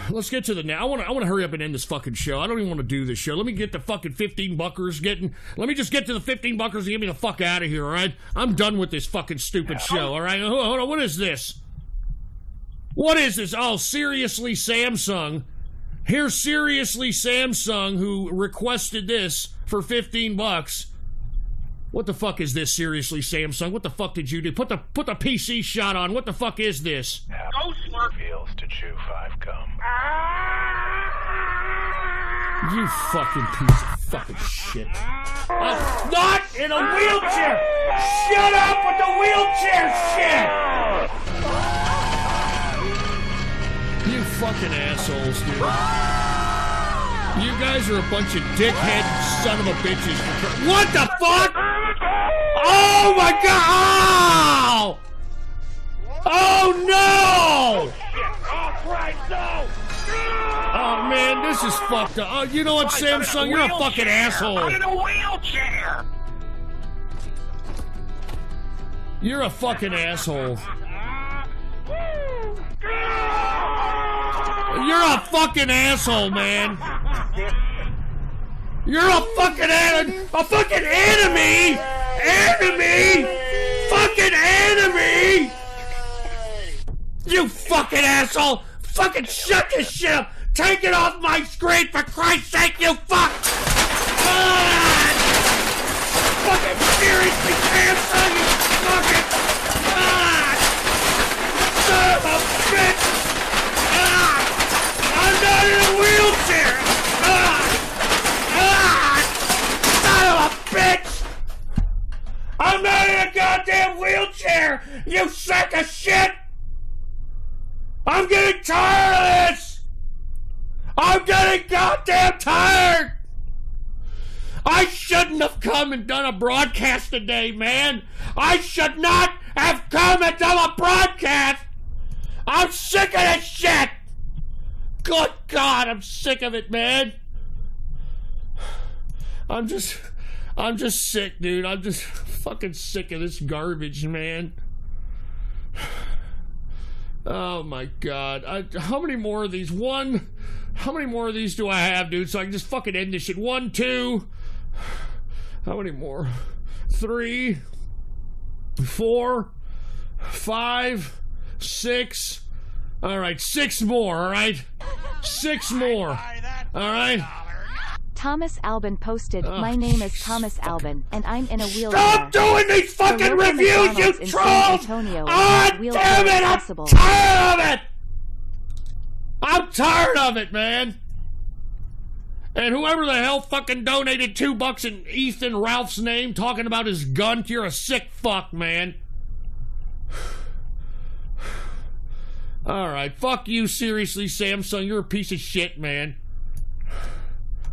let's get to the now. I want to hurry up and end this fucking show. I don't even want to do this show. Let me get the fucking 15 buckers let me just get to the 15 buckers and get me the fuck out of here, all right? I'm done with this fucking stupid show, all right? Hold on, what is this? What is this? Oh, Seriously Samsung. Here's Seriously Samsung, who requested this for 15 bucks. What the fuck is this, Seriously Samsung? What the fuck did you do? Put the PC shot on. What the fuck is this? Go smart feels to chew 5 gum. You fucking piece of fucking shit. I'm not in a wheelchair! Shut up with the wheelchair shit! You fucking assholes, dude. You guys are a bunch of dickhead son of a bitches. What the fuck? Oh my god! Oh no! Oh man, this is fucked up. Oh, you know what, Samsung? You're a fucking asshole. I'm in a wheelchair. You're a fucking asshole. You're a fucking asshole, man. You're a fucking enemy. Fucking enemy. You fucking asshole. Fucking shut this shit up. Take it off my screen, for Christ's sake, you fuck. God. Fucking seriously, Samsung, you fucking God. Son of a bitch. I'm not in a wheelchair! Son of a bitch! I'm not in a goddamn wheelchair! You sack of shit! I'm getting tired of this! I'm getting goddamn tired! I shouldn't have come and done a broadcast today, man! I should not have come and done a broadcast! I'm sick of this shit! Good God, I'm sick of it, man. I'm just sick, dude. I'm just fucking sick of this garbage, man. Oh my God. How many more of these? How many more of these do I have, dude? So I can just fucking end this shit. 1, 2. How many more? 3, 4, 5, 6. All right, 6 more, all right? 6 more, all right? Thomas Albin posted, my name is Thomas Albin, and I'm in a wheelchair. Stop doing these fucking reviews, you trolls! Oh, damn it, I'm tired of it! I'm tired of it, man! And whoever the hell fucking donated $2 in Ethan Ralph's name talking about his gun, you're a sick fuck, man. Alright, fuck you, seriously, Samsung. You're a piece of shit, man.